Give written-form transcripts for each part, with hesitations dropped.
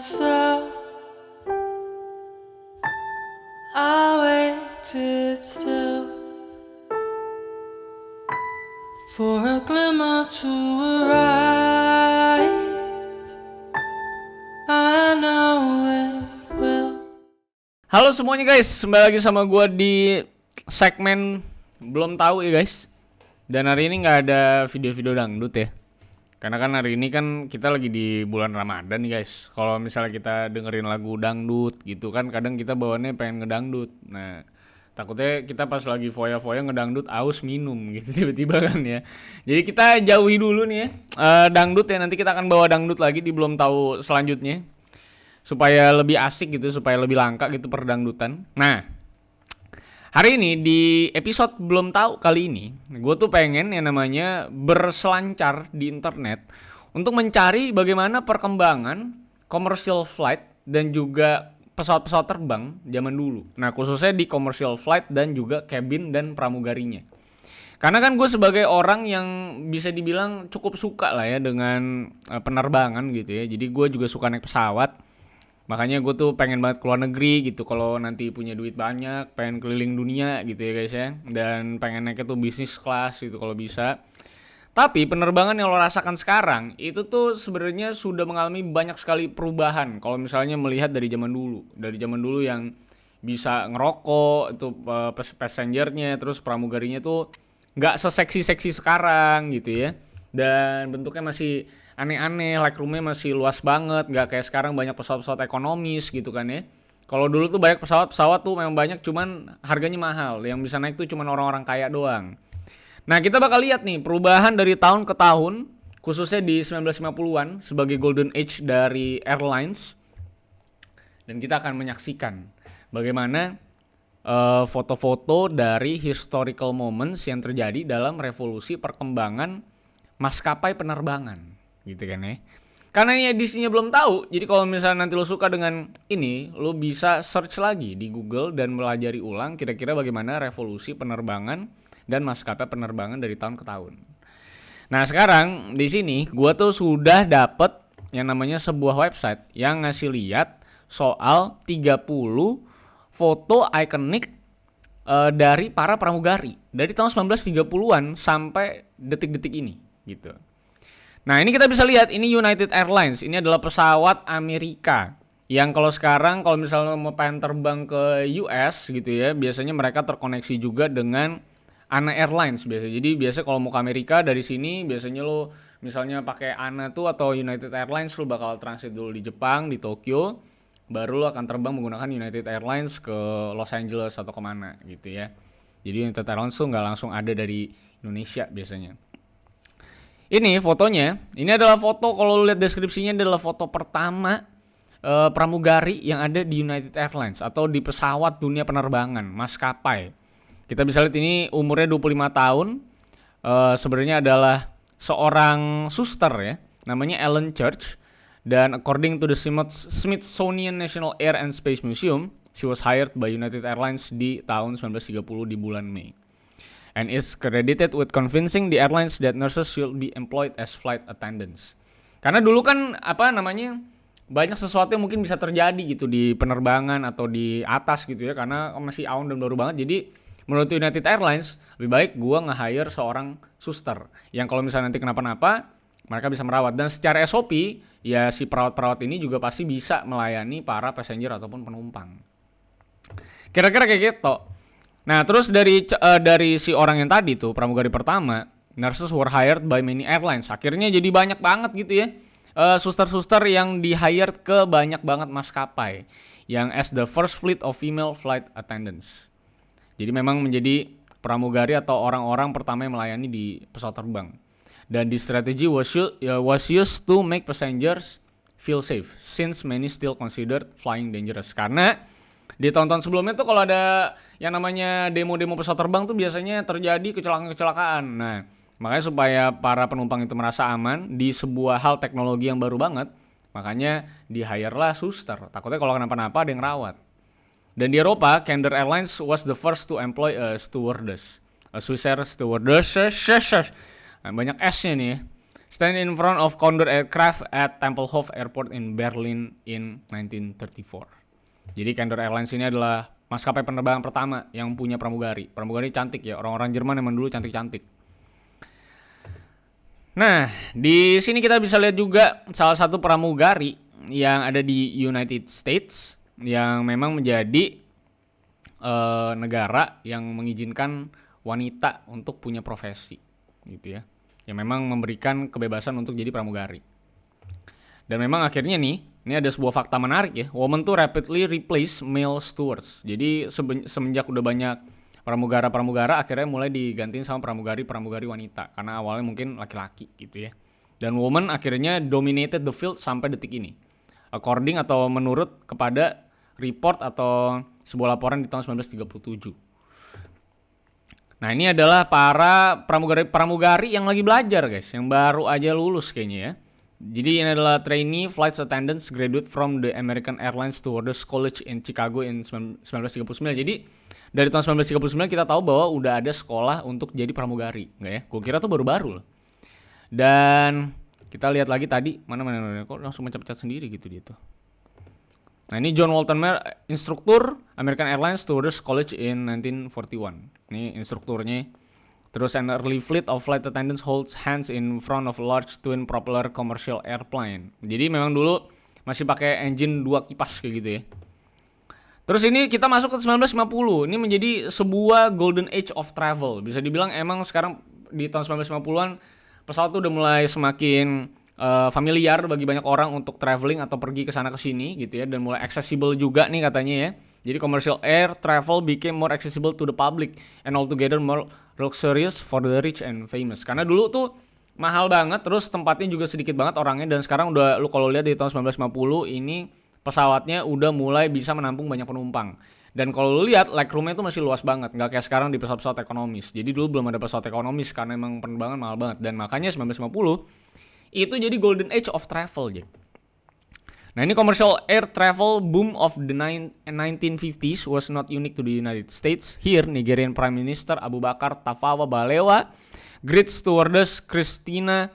slow. I waited still for a glimmer to arrive. I know it will. Halo semuanya guys, kembali lagi sama gue di segmen belum tahu ya guys. Dan hari ini nggak ada video-video dangdut ya. Karena kan hari ini kan kita lagi di bulan Ramadan nih guys. Kalau misalnya kita dengerin lagu dangdut gitu kan, kadang kita bawaannya pengen ngedangdut. Nah, takutnya kita pas lagi foya-foya ngedangdut aus minum gitu tiba-tiba kan ya. Jadi kita jauhi dulu nih ya dangdut ya. Nanti kita akan bawa dangdut lagi di belum tahu selanjutnya. Supaya lebih asik gitu, supaya lebih langka gitu perdangdutan. Nah, hari ini di episode belum tahu kali ini, gue tuh pengen yang namanya berselancar di internet untuk mencari bagaimana perkembangan commercial flight dan juga pesawat-pesawat terbang zaman dulu. Nah, khususnya di commercial flight dan juga cabin dan pramugarinya. Karena kan gue sebagai orang yang bisa dibilang cukup suka lah ya dengan penerbangan gitu ya. Jadi gue juga suka naik pesawat. Makanya gue tuh pengen banget keluar negeri gitu. Kalau nanti punya duit banyak, pengen keliling dunia gitu ya guys ya. Dan pengen naiknya tuh bisnis kelas gitu kalau bisa. Tapi penerbangan yang lo rasakan sekarang itu tuh sebenarnya sudah mengalami banyak sekali perubahan. Kalau misalnya melihat dari zaman dulu. Dari zaman dulu yang bisa ngerokok, itu passengernya, terus pramugarinya tuh nggak seseksi-seksi sekarang gitu ya. Dan bentuknya masih aneh-aneh, legroomnya masih luas banget, nggak kayak sekarang banyak pesawat-pesawat ekonomis gitu kan ya. Kalau dulu tuh banyak pesawat-pesawat tuh memang banyak, cuman harganya mahal, yang bisa naik tuh cuman orang-orang kaya doang. Nah, kita bakal lihat nih perubahan dari tahun ke tahun, khususnya di 1950-an sebagai golden age dari airlines. Dan kita akan menyaksikan bagaimana foto-foto dari historical moments yang terjadi dalam revolusi perkembangan maskapai penerbangan. Gitu kan ya. Karena ini edisinya belum tahu, jadi kalau misalnya nanti lo suka dengan ini, lo bisa search lagi di Google dan melajari ulang kira-kira bagaimana revolusi penerbangan dan maskapai penerbangan dari tahun ke tahun. Nah, sekarang di sini gua tuh sudah dapet yang namanya sebuah website yang ngasih lihat soal 30 foto ikonik dari para pramugari dari tahun 1930-an sampai detik-detik ini gitu. Nah, ini kita bisa lihat, ini United Airlines. Ini adalah pesawat Amerika. Yang kalau sekarang, kalau misalnya mau pengen terbang ke US gitu ya, biasanya mereka terkoneksi juga dengan ANA Airlines biasa. Jadi biasa kalau mau ke Amerika dari sini, biasanya lo misalnya pakai ANA tuh atau United Airlines, lo bakal transit dulu di Jepang, di Tokyo. Baru lo akan terbang menggunakan United Airlines ke Los Angeles atau kemana gitu ya. Jadi United Airlines tuh nggak langsung ada dari Indonesia biasanya. Ini fotonya, ini adalah foto, kalau lihat deskripsinya adalah foto pertama pramugari yang ada di United Airlines atau di pesawat dunia penerbangan, maskapai. Kita bisa lihat ini umurnya 25 tahun, sebenarnya adalah seorang suster ya, namanya Ellen Church. Dan according to the Smithsonian National Air and Space Museum, she was hired by United Airlines di tahun 1930 di bulan Mei. And is credited with convincing the airlines that nurses should be employed as flight attendants. Karena dulu kan banyak sesuatu yang mungkin bisa terjadi gitu di penerbangan atau di atas gitu ya, karena masih awam dan baru banget. Jadi menurut United Airlines lebih baik gua nge-hire seorang suster yang kalau misalnya nanti kenapa-napa mereka bisa merawat. Dan secara SOP ya si perawat-perawat ini juga pasti bisa melayani para passenger ataupun penumpang. Kira-kira kayak gitu. Nah, terus dari si orang yang tadi tuh, pramugari pertama, nurses were hired by many airlines. Akhirnya jadi banyak banget gitu ya. Suster-suster yang di-hire ke banyak banget maskapai. Yang as the first fleet of female flight attendants. Jadi memang menjadi pramugari atau orang-orang pertama yang melayani di pesawat terbang. Dan this strategy was used to make passengers feel safe. Since many still considered flying dangerous. Karena di tahun-tahun sebelumnya tuh kalau ada yang namanya demo-demo pesawat terbang tuh biasanya terjadi kecelakaan-kecelakaan. Nah, makanya supaya para penumpang itu merasa aman di sebuah hal teknologi yang baru banget, makanya di-hire lah suster. Takutnya kalau kenapa-napa ada yang rawat. Dan di Eropa, Canadair Airlines was the first to employ a stewardess. A Swiss Air stewardess. Banyak S-nya nih. stand in front of Condor aircraft at Tempelhof Airport in Berlin in 1934. Jadi Condor Airlines ini adalah maskapai penerbangan pertama yang punya pramugari. Pramugari cantik ya, orang-orang Jerman emang dulu cantik-cantik. Nah, di sini kita bisa lihat juga salah satu pramugari yang ada di United States yang memang menjadi negara yang mengizinkan wanita untuk punya profesi, gitu ya. Yang memang memberikan kebebasan untuk jadi pramugari. Dan memang akhirnya nih, ini ada sebuah fakta menarik ya. Women tuh rapidly replace male stewards. Jadi semenjak udah banyak pramugara-pramugara, akhirnya mulai digantiin sama pramugari-pramugari wanita. Karena awalnya mungkin laki-laki gitu ya. Dan women akhirnya dominated the field sampai detik ini. According atau menurut kepada report atau sebuah laporan di tahun 1937. Nah, ini adalah para pramugari yang lagi belajar guys, yang baru aja lulus kayaknya ya. Jadi ini adalah trainee flight attendants graduate from the American Airlines Stewardess College in Chicago in 1939. Jadi dari tahun 1939 kita tahu bahwa udah ada sekolah untuk jadi pramugari, enggak ya? Gue kira tuh baru-baru loh. Dan kita lihat lagi tadi, mana kok langsung mencet-mencet sendiri gitu dia tuh. Nah, ini John Walton Mayer, instruktur American Airlines Stewardess College in 1941. Ini instrukturnya. Terus an early fleet of flight attendants holds hands in front of a large twin propeller commercial airplane. Jadi memang dulu masih pakai engine 2 kipas kayak gitu ya. Terus ini kita masuk ke 1950. Ini menjadi sebuah golden age of travel. Bisa dibilang emang sekarang di tahun 1950-an pesawat tuh udah mulai semakin familiar bagi banyak orang untuk traveling atau pergi ke sana ke sini gitu ya, dan mulai accessible juga nih katanya ya. Jadi commercial air travel became more accessible to the public and altogether more luxurious for the rich and famous. Karena dulu tuh mahal banget, terus tempatnya juga sedikit banget orangnya, dan sekarang udah lu kalau lihat di tahun 1950 ini pesawatnya udah mulai bisa menampung banyak penumpang. Dan kalau lu lihat legroomnya tuh masih luas banget, nggak kayak sekarang di pesawat-pesawat ekonomis. Jadi dulu belum ada pesawat ekonomis karena emang penerbangan mahal banget, dan makanya 1950 itu jadi golden age of travel, Jack. Nah, ini commercial air travel boom of the 1950s was not unique to the United States. Here, Nigerian Prime Minister Abu Bakar Tafawa Balewa greet stewardess Christina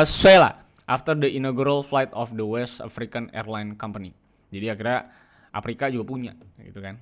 Suela after the inaugural flight of the West African Airline Company. Jadi akhirnya Afrika juga punya, gitu kan.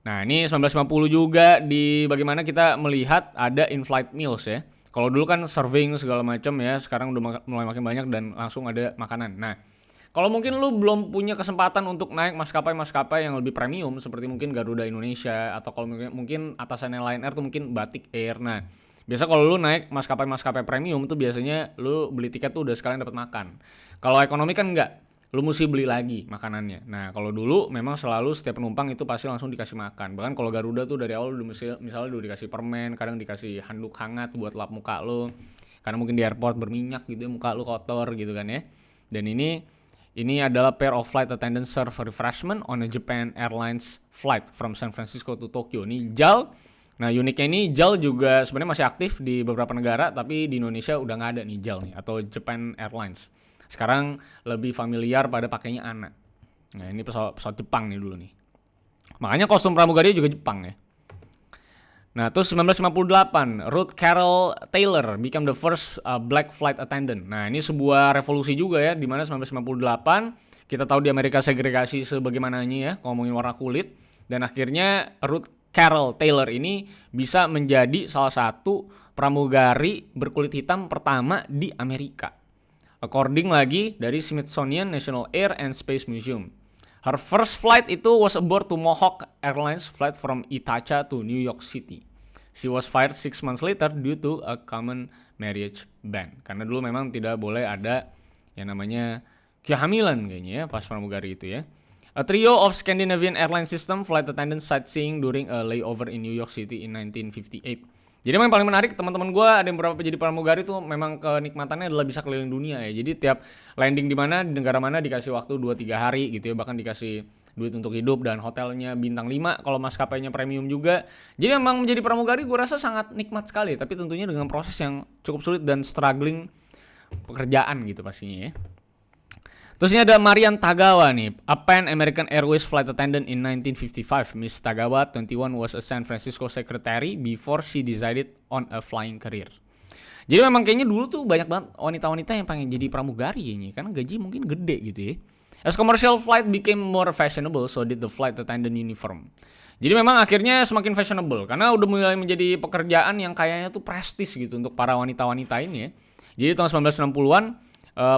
Nah, ini 1950 juga di bagaimana kita melihat ada in-flight meals ya. Kalau dulu kan serving segala macam ya, sekarang udah mulai makin banyak dan langsung ada makanan. Nah, kalau mungkin lu belum punya kesempatan untuk naik maskapai-maskapai yang lebih premium seperti mungkin Garuda Indonesia, atau kalau mungkin atasannya Lion Air tuh mungkin Batik Air. Nah, biasa kalau lu naik maskapai-maskapai premium tuh biasanya lu beli tiket tuh udah sekalian dapat makan. Kalau ekonomi kan enggak, lu mesti beli lagi makanannya. Nah, kalau dulu memang selalu setiap penumpang itu pasti langsung dikasih makan. Bahkan kalau Garuda tuh dari awal udah misalnya udah dikasih permen, kadang dikasih handuk hangat buat lap muka lu. Karena mungkin di airport berminyak gitu ya, muka lu kotor gitu kan ya. Dan ini adalah pair of flight attendants serve refreshment on a Japan Airlines flight from San Francisco to Tokyo. Ini JAL. Nah, uniknya ini JAL juga sebenarnya masih aktif di beberapa negara, tapi di Indonesia udah nggak ada nih JAL nih, atau Japan Airlines. Sekarang lebih familiar pada pakainya ANA. Nah, ini pesawat Jepang nih dulu nih. Makanya kostum pramugari juga Jepang ya. Nah, terus 1958, Ruth Carol Taylor became the first black flight attendant. Nah, ini sebuah revolusi juga ya, di mana 1958 kita tahu di Amerika segregasi sebagaimananya ya, ngomongin warna kulit, dan akhirnya Ruth Carol Taylor ini bisa menjadi salah satu pramugari berkulit hitam pertama di Amerika. According lagi dari Smithsonian National Air and Space Museum. Her first flight itu was aboard to Mohawk Airlines flight from Ithaca to New York City. She was fired 6 months later due to a common marriage ban. Karena dulu memang tidak boleh ada yang namanya kehamilan kayaknya ya pas pramugari itu ya. A trio of Scandinavian airline system flight attendants sightseeing during a layover in New York City in 1958. Jadi yang paling menarik, teman-teman gue ada yang beberapa jadi pramugari tuh memang kenikmatannya adalah bisa keliling dunia ya. Jadi tiap landing di mana, di negara mana dikasih waktu 2-3 hari gitu ya, bahkan dikasih duit untuk hidup dan hotelnya bintang 5 kalau maskapainya premium juga. Jadi memang menjadi pramugari gue rasa sangat nikmat sekali, tapi tentunya dengan proses yang cukup sulit dan struggling pekerjaan gitu pastinya ya. Terus ini ada Marian Tagawa nih, a Pan American Airways flight attendant in 1955. Miss Tagawa, 21, was a San Francisco secretary before she decided on a flying career. Jadi memang kayaknya dulu tuh banyak banget wanita-wanita yang pengen jadi pramugari ini karena gaji mungkin gede gitu ya. As commercial flight became more fashionable, so did the flight attendant uniform. Jadi memang akhirnya semakin fashionable karena udah mulai menjadi pekerjaan yang kayaknya tuh prestis gitu untuk para wanita-wanita ini ya. Jadi tahun 1960-an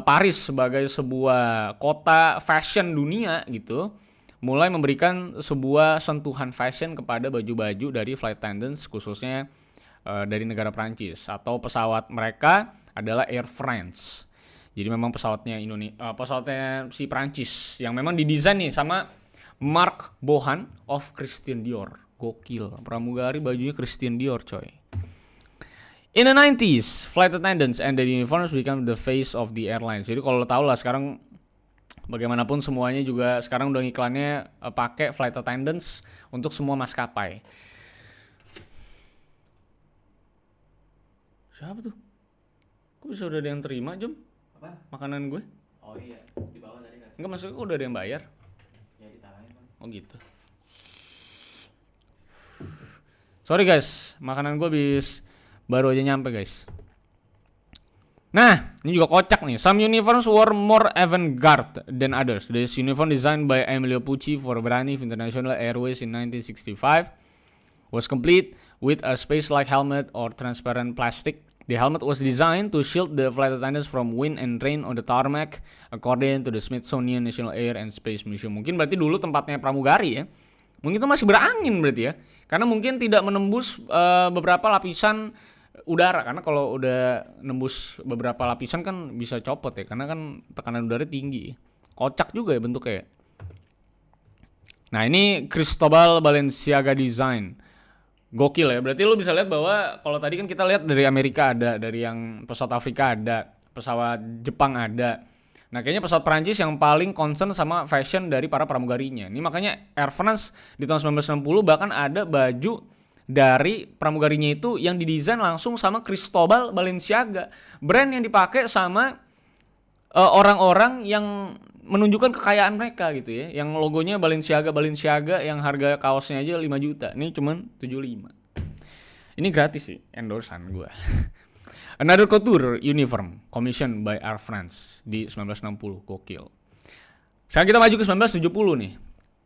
Paris sebagai sebuah kota fashion dunia gitu mulai memberikan sebuah sentuhan fashion kepada baju-baju dari flight attendants khususnya dari negara Prancis atau pesawat mereka adalah Air France. Jadi memang pesawatnya pesawatnya si Prancis yang memang didesain nih sama Marc Bohan of Christian Dior. Gokil, pramugari bajunya Christian Dior coy. In the 90s, flight attendants and their uniforms become the face of the airlines. Jadi kalau lo tau lah sekarang bagaimanapun semuanya juga sekarang udah ngiklannya pakai flight attendants untuk semua maskapai. Siapa tuh? Kok bisa udah ada yang terima, Jom? Apa? Makanan gue? Oh iya, di bawah tadi kan. Enggak, maksudnya kok udah ada yang bayar? Ya ditangannya kan. Oh gitu. Sorry guys, makanan gue baru aja nyampe guys. Nah, ini juga kocak nih. Some uniforms were more avant-garde than others. This uniform designed by Emilio Pucci for Braniff International Airways in 1965 was complete with a space-like helmet or transparent plastic. The helmet was designed to shield the flight attendants from wind and rain on the tarmac, according to the Smithsonian National Air and Space Museum. Mungkin berarti dulu tempatnya pramugari ya. Mungkin itu masih berangin berarti ya. Karena mungkin tidak menembus beberapa lapisan udara. Karena kalau udah nembus beberapa lapisan kan bisa copot ya. Karena kan tekanan udara tinggi. Kocak juga ya bentuknya. Nah ini Cristobal Balenciaga Design. Gokil ya. Berarti lu bisa lihat bahwa kalau tadi kan kita lihat dari Amerika ada, dari yang pesawat Afrika ada, pesawat Jepang ada. Nah kayaknya pesawat Perancis yang paling concern sama fashion dari para pramugarinya. Ini makanya Air France di tahun 1960 bahkan ada baju dari pramugarinya itu yang didesain langsung sama Cristobal Balenciaga. Brand yang dipakai sama orang-orang yang menunjukkan kekayaan mereka gitu ya. Yang logonya Balenciaga yang harga kaosnya aja 5 juta. Ini cuman 75. Ini gratis sih endorsean gue. Another couture uniform commissioned by Air France di 1960. Gokil. Sekarang kita maju ke 1970 nih.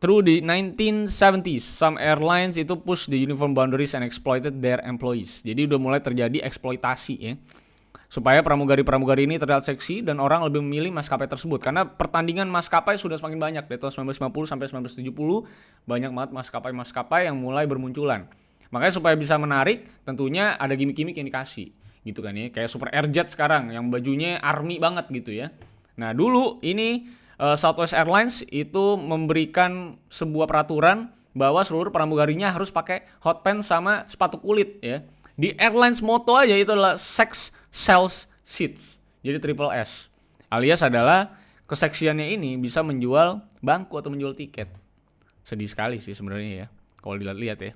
Through the 1970s, some airlines itu push the uniform boundaries and exploited their employees. Jadi udah mulai terjadi eksploitasi ya. Supaya pramugari-pramugari ini terlihat seksi dan orang lebih memilih maskapai tersebut. Karena pertandingan maskapai sudah semakin banyak. Dari tahun 1950 sampai 1970, banyak banget maskapai-maskapai yang mulai bermunculan. Makanya supaya bisa menarik, tentunya ada gimmick-gimmick yang dikasih. Gitu kan ya. Kayak Super Airjet sekarang, yang bajunya army banget gitu ya. Nah dulu ini Southwest Airlines itu memberikan sebuah peraturan bahwa seluruh pramugarinya harus pakai hot pants sama sepatu kulit ya. Di airlines moto aja itu adalah sex sells seats. Jadi triple S. Alias adalah keseksiannya ini bisa menjual bangku atau menjual tiket. Sedih sekali sih sebenarnya ya kalau dilihat-lihat ya.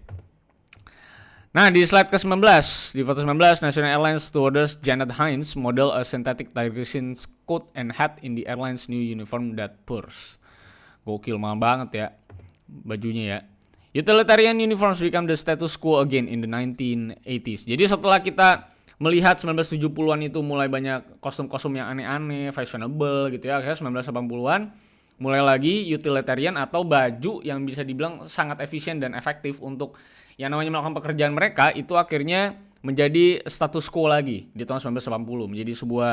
Nah di slide ke-19, di foto 19, National Airlines stewardess Janet Hines model a synthetic tiger skin coat and hat in the airline's new uniform that purse. Gokil, mahal banget ya bajunya ya. Utilitarian uniforms become the status quo again in the 1980s. Jadi setelah kita melihat 1970-an itu mulai banyak kostum-kostum yang aneh-aneh, fashionable gitu ya, akhirnya 1980-an mulai lagi utilitarian atau baju yang bisa dibilang sangat efisien dan efektif untuk yang namanya melakukan pekerjaan mereka itu akhirnya menjadi status quo lagi di tahun 1980, menjadi sebuah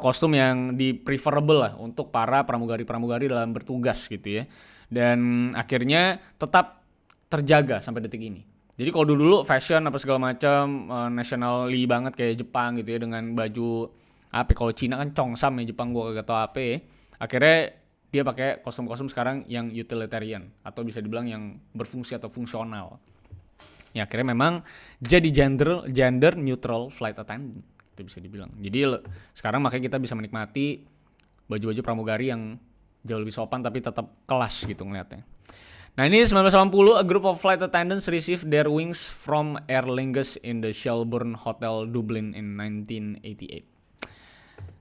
kostum yang preferable lah untuk para pramugari-pramugari dalam bertugas gitu ya. Dan akhirnya tetap terjaga sampai detik ini. Jadi kalau dulu fashion apa segala macam nationally banget kayak Jepang gitu ya dengan baju apa, kalau Cina kan Chongsam ya, Jepang gua kagak tau apa ya. Akhirnya dia pakai kostum-kostum sekarang yang utilitarian atau bisa dibilang yang berfungsi atau fungsional. Ya akhirnya memang jadi gender neutral flight attendant itu bisa dibilang. Jadi sekarang makanya kita bisa menikmati baju-baju pramugari yang jauh lebih sopan tapi tetap kelas gitu ngeliatnya. Nah ini 1980, a group of flight attendants received their wings from Aer Lingus in the Shelbourne Hotel Dublin in 1988.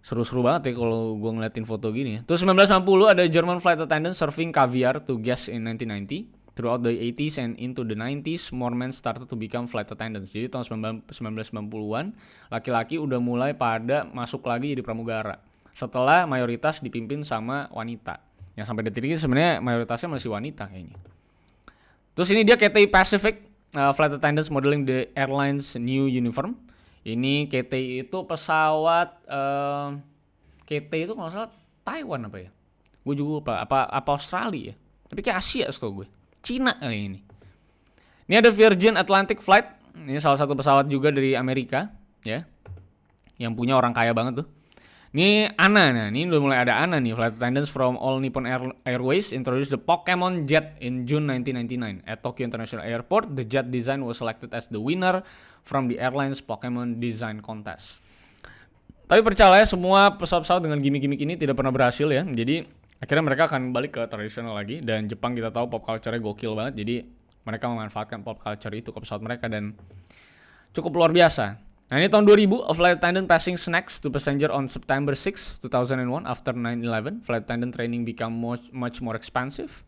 Seru-seru banget ya kalau gue ngeliatin foto gini. Terus 1990 ada German flight attendant serving caviar to guests in 1990. Throughout the 80s and into the 90s, more men started to become flight attendants. Jadi tahun 1990-an, laki-laki udah mulai pada masuk lagi jadi pramugara. Setelah mayoritas dipimpin sama wanita. Yang sampai detik ini sebenarnya mayoritasnya masih wanita kayaknya. Terus ini dia KTI Pacific, flight attendants modeling the airline's new uniform. Ini KTI itu pesawat, KTI itu kalau salah Taiwan apa ya? Gue juga lupa, apa Australia ya? Tapi kayak Asia setahu gue. Cina kali ini. Ini ada Virgin Atlantic flight. Ini salah satu pesawat juga dari Amerika, ya. Yang punya orang kaya banget tuh. Ini ANA, nah ini udah mulai ada ANA nih. Flight attendants from All Nippon Airways introduced the Pokemon Jet in June 1999 at Tokyo International Airport. The jet design was selected as the winner from the airline's Pokemon Design Contest. Tapi percaya semua pesawat-pesawat dengan gimmick-gimmick ini tidak pernah berhasil ya. Jadi akhirnya mereka akan balik ke tradisional lagi. Dan Jepang kita tahu pop culture-nya gokil banget. Jadi mereka memanfaatkan pop culture itu ke pesawat mereka dan cukup luar biasa. Nah ini tahun 2000, a flight attendant passing snacks to passenger on September 6, 2001 after 9/11. Flight attendant training become much more expensive.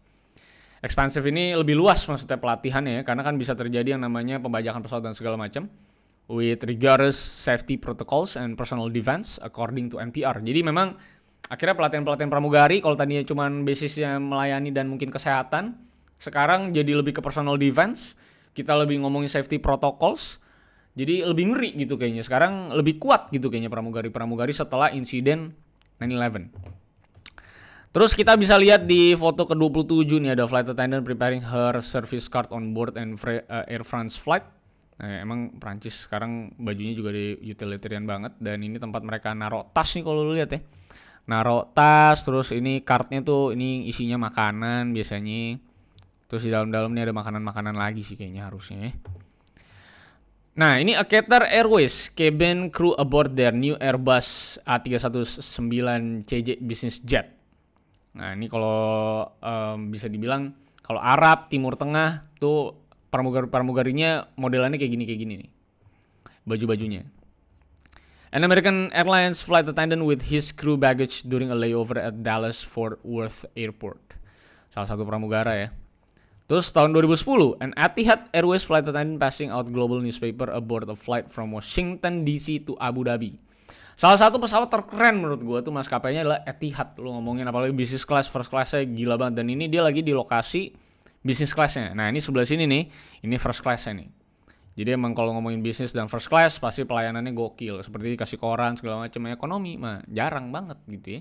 Expensive ini lebih luas maksudnya pelatihannya ya, karena kan bisa terjadi yang namanya pembajakan pesawat dan segala macam. With rigorous safety protocols and personal defense according to NPR. Jadi memang akhirnya pelatihan-pelatihan pramugari kalau tadinya cuma basisnya melayani dan mungkin kesehatan, sekarang jadi lebih ke personal defense. Kita lebih ngomongin safety protocols. Jadi lebih ngeri gitu kayaknya. Sekarang lebih kuat gitu kayaknya pramugari-pramugari setelah insiden 9/11. Terus kita bisa lihat di foto ke-27 nih ada flight attendant preparing her service card on board Air France flight. Nah, emang Prancis sekarang bajunya juga di utilitarian banget dan ini tempat mereka naruh tas nih kalau lu lihat ya. Naruh tas, terus ini cardnya tuh ini isinya makanan biasanya. Terus di dalam-dalamnya ada makanan-makanan lagi sih kayaknya harusnya ya. Nah, ini a Qatar Airways cabin crew aboard their new Airbus A319CJ business jet. Nah, ini kalau bisa dibilang kalau Arab, Timur Tengah tuh pramugarinya modelannya kayak gini nih. Baju-bajunya. An American Airlines flight attendant with his crew baggage during a layover at Dallas Fort Worth Airport. Salah satu pramugara ya. Terus tahun 2010, an Etihad Airways flight attendant passing out global newspaper aboard a flight from Washington DC to Abu Dhabi. Salah satu pesawat terkeren menurut gue tuh maskapainya adalah Etihad. Lu ngomongin apalagi business class, first class-nya gila banget. Dan ini dia lagi di lokasi business class-nya. Nah ini sebelah sini nih, ini first class-nya nih. Jadi emang kalau ngomongin bisnis dan first class pasti pelayanannya gokil. Seperti dikasih koran segala macam. Ekonomi mah jarang banget gitu ya.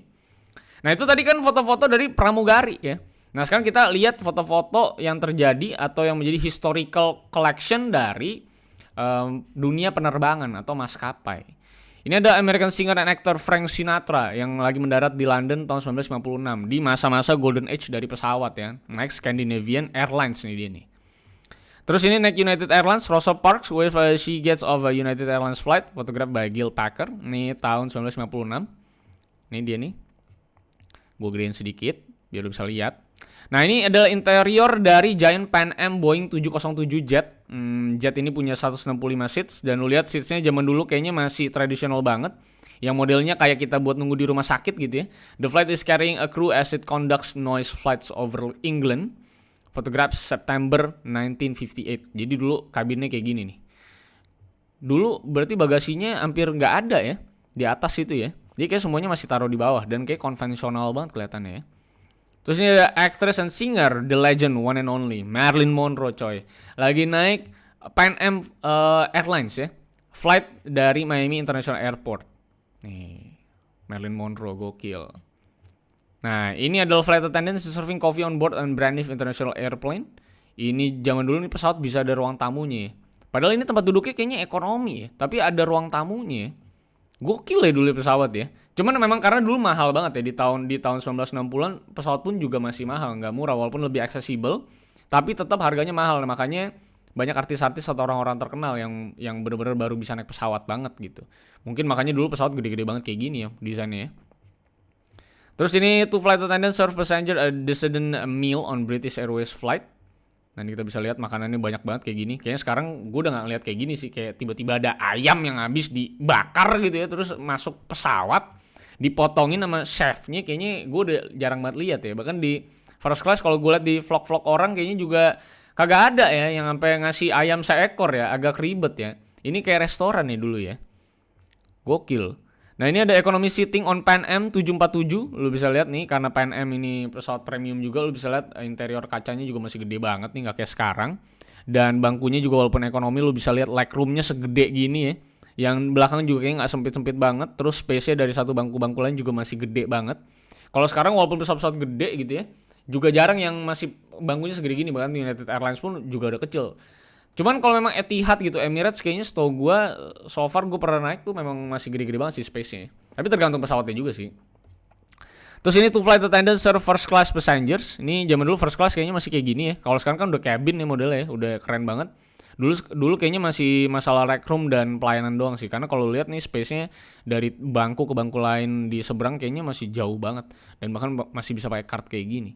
Nah itu tadi kan foto-foto dari pramugari ya. Nah sekarang kita lihat foto-foto yang terjadi atau yang menjadi historical collection dari dunia penerbangan atau maskapai. Ini ada American singer and actor Frank Sinatra yang lagi mendarat di London tahun 1956 di masa-masa golden age dari pesawat ya. Naik Scandinavian Airlines nih dia nih. Terus ini naik United Airlines, Rosa Parks with she gets off a United Airlines flight, photographed by Gil Packer. Ini tahun 1956. Ini dia nih. Gue gedein sedikit biar lu bisa lihat. Nah ini adalah interior dari Giant Pan Am Boeing 707 jet. Jet ini punya 165 seats dan lu lihat seatsnya zaman dulu kayaknya masih tradisional banget. Yang modelnya kayak kita buat nunggu di rumah sakit gitu ya. The flight is carrying a crew as it conducts noise flights over England. Photograph September 1958. Jadi dulu kabinnya kayak gini nih. Dulu berarti bagasinya hampir nggak ada ya di atas itu ya. Jadi kayak semuanya masih taruh di bawah dan kayak konvensional banget kelihatannya ya. Terus ini ada actress and singer, the legend, one and only, Marilyn Monroe coy. Lagi naik Pan Am Airlines ya. Flight dari Miami International Airport. Nih, Marilyn Monroe, gokil. Nah, ini adalah flight attendant serving coffee on board an brand new international airplane. Ini zaman dulu nih pesawat bisa ada ruang tamunya ya. Padahal ini tempat duduknya kayaknya ekonomi ya. Tapi ada ruang tamunya ya. Gokil ya dulu pesawat ya. Cuman memang karena dulu mahal banget ya di tahun 1960-an pesawat pun juga masih mahal, nggak murah walaupun lebih accessible, tapi tetap harganya mahal. Nah, makanya banyak artis-artis atau orang-orang terkenal yang benar-benar baru bisa naik pesawat banget gitu. Mungkin makanya dulu pesawat gede-gede banget kayak gini ya desainnya ya. Terus ini two flight attendant serve passenger a decadent meal on British Airways flight. Nah ini kita bisa lihat makanannya banyak banget kayak gini. Kayaknya sekarang gue udah gak ngeliat kayak gini sih. Kayak tiba-tiba ada ayam yang habis dibakar gitu ya. Terus masuk pesawat, dipotongin sama chefnya. Kayaknya gue udah jarang banget lihat ya. Bahkan di First class kalau gue liat di vlog-vlog orang kayaknya juga kagak ada ya yang sampai ngasih ayam seekor ya, agak ribet ya. Ini kayak restoran nih dulu ya. Gokil. Nah ini ada economy seating on Pan Am 747. Lu bisa lihat nih karena Pan Am ini pesawat premium juga, lu bisa lihat interior kacanya juga masih gede banget nih, nggak kayak sekarang. Dan bangkunya juga walaupun ekonomi lu bisa lihat legroomnya segede gini ya. Yang belakang juga kayaknya nggak sempit-sempit banget. Terus space-nya dari satu bangku-bangku lain juga masih gede banget. Kalau sekarang walaupun pesawat-pesawat gede gitu ya, juga jarang yang masih bangkunya segede gini. Bahkan United Airlines pun juga udah kecil. Cuman kalau memang Etihad gitu, Emirates kayaknya setahu gue, so far gue pernah naik tuh memang masih gede-gede banget sih space-nya. Tapi tergantung pesawatnya juga sih. Terus ini to flight attendant serve first class passengers. Ini zaman dulu first class kayaknya masih kayak gini ya. Kalau sekarang kan udah cabin ya modelnya ya, udah keren banget. Dulu kayaknya masih masalah rec room dan pelayanan doang sih. Karena kalau lihat nih space-nya dari bangku ke bangku lain di seberang kayaknya masih jauh banget. Dan bahkan masih bisa pakai card kayak gini.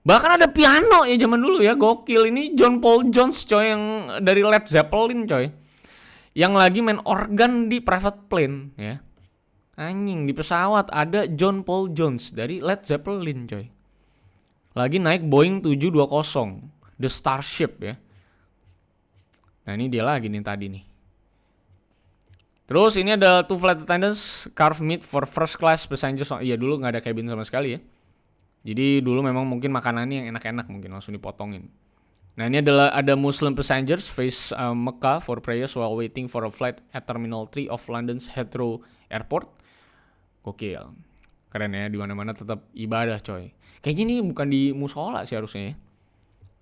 Bahkan ada piano ya zaman dulu ya, gokil. Ini John Paul Jones coy, yang dari Led Zeppelin coy. Yang lagi main organ di private plane ya. Anjing, di pesawat ada John Paul Jones dari Led Zeppelin coy. Lagi naik Boeing 720, The Starship ya. Nah ini dia lagi nih tadi nih. Terus ini ada two flight attendants carve meat for first class passengers. Iya dulu nggak ada cabin sama sekali ya. Jadi dulu memang mungkin makanannya yang enak-enak, mungkin langsung dipotongin. Nah ini adalah ada Muslim passengers face Mecca for prayers while waiting for a flight at Terminal 3 of London's Heathrow Airport. Gokil. Keren ya, di mana-mana tetap ibadah coy. Kayaknya ini bukan di musola sih harusnya ya.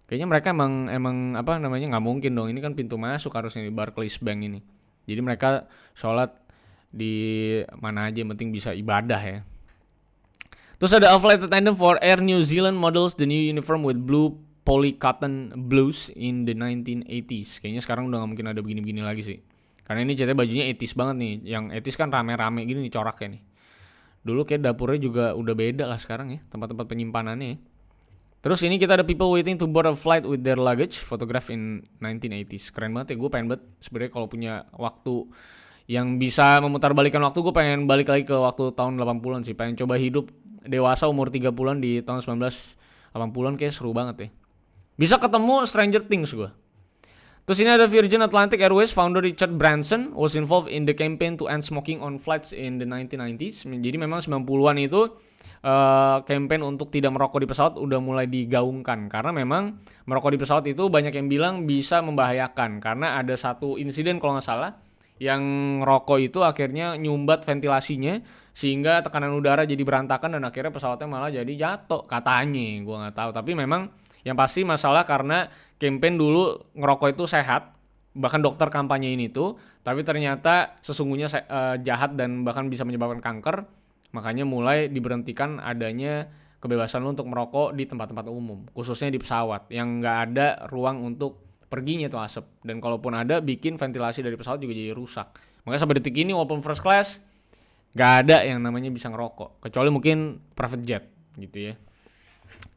Kayaknya mereka emang apa namanya, nggak mungkin dong. Ini kan pintu masuk harusnya di Barclays Bank ini. Jadi mereka sholat di mana aja, yang penting bisa ibadah ya. Terus ada a flight attendant for Air New Zealand models the new uniform with blue poly cotton blues in the 1980s. Kayaknya sekarang udah gak mungkin ada begini-begini lagi sih. Karena ini ceritanya bajunya 80s banget nih. Yang 80s kan rame-rame gini nih coraknya nih. Dulu kayak dapurnya juga udah beda lah sekarang ya, tempat-tempat penyimpanannya ya. Terus ini kita ada people waiting to board a flight with their luggage, photograph in 1980s. Keren banget ya, gue pengen banget sebenarnya kalau punya waktu yang bisa memutarbalikkan waktu, gue pengen balik lagi ke waktu tahun 80-an sih. Pengen coba hidup dewasa umur 30-an di tahun 1980-an, kayak seru banget ya. Bisa ketemu Stranger Things gue. Terus ini ada Virgin Atlantic Airways founder Richard Branson was involved in the campaign to end smoking on flights in the 1990s. Jadi memang 90-an itu campaign untuk tidak merokok di pesawat udah mulai digaungkan. Karena memang merokok di pesawat itu banyak yang bilang bisa membahayakan. Karena ada satu insiden kalau nggak salah, yang rokok itu akhirnya nyumbat ventilasinya sehingga tekanan udara jadi berantakan dan akhirnya pesawatnya malah jadi jatuh katanya. Gue nggak tahu, tapi memang yang pasti masalah karena campaign dulu ngerokok itu sehat, bahkan dokter kampanye ini tuh, tapi ternyata sesungguhnya jahat dan bahkan bisa menyebabkan kanker. Makanya mulai diberhentikan adanya kebebasan lu untuk merokok di tempat-tempat umum, khususnya di pesawat yang nggak ada ruang untuk perginya tuh asap. Dan kalaupun ada, bikin ventilasi dari pesawat juga jadi rusak. Makanya sampai detik ini walaupun first class gak ada yang namanya bisa ngerokok, kecuali mungkin private jet gitu ya.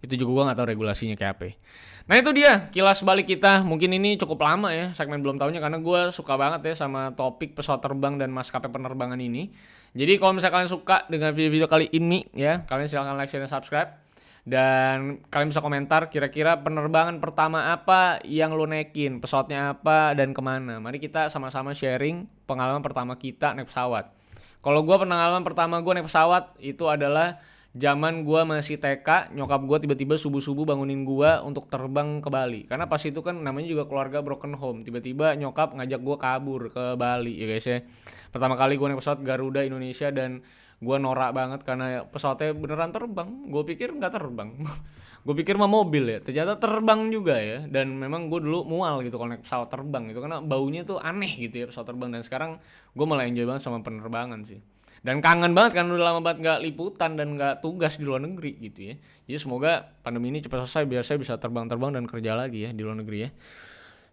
Itu juga gue gak tahu regulasinya kayak apa. Nah itu dia kilas balik kita. Mungkin ini cukup lama ya segmen belum tahunya, karena gue suka banget ya sama topik pesawat terbang dan maskapai penerbangan ini. Jadi kalau misalnya kalian suka dengan video-video kali ini ya, kalian silahkan like, share, dan subscribe. Dan kalian bisa komentar kira-kira penerbangan pertama apa yang lo naikin, pesawatnya apa dan kemana. Mari kita sama-sama sharing pengalaman pertama kita naik pesawat. Kalau gue pengalaman pertama gue naik pesawat itu adalah zaman gue masih TK. Nyokap gue tiba-tiba subuh-subuh bangunin gue untuk terbang ke Bali. Karena pas itu kan namanya juga keluarga broken home. Tiba-tiba nyokap ngajak gue kabur ke Bali ya guys ya. Pertama kali gue naik pesawat Garuda Indonesia dan gue norak banget karena pesawatnya beneran terbang. Gue pikir nggak terbang. Gue pikir mah mobil ya. Ternyata terbang juga ya. Dan memang gue dulu mual gitu kalau naik pesawat terbang gitu, karena baunya tuh aneh gitu ya pesawat terbang. Dan sekarang gue malah enjoy banget sama penerbangan sih. Dan kangen banget kan, udah lama banget nggak liputan dan nggak tugas di luar negeri gitu ya. Jadi semoga pandemi ini cepat selesai biar saya bisa terbang-terbang dan kerja lagi ya di luar negeri ya.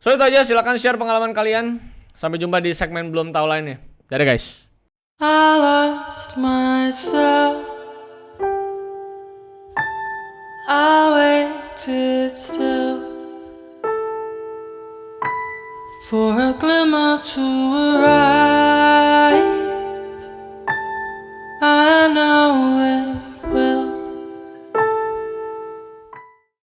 So itu aja, silakan share pengalaman kalian. Sampai jumpa di segmen belum tahu lainnya. Dadah guys. I lost myself. I waited still for a glimmer to arrive.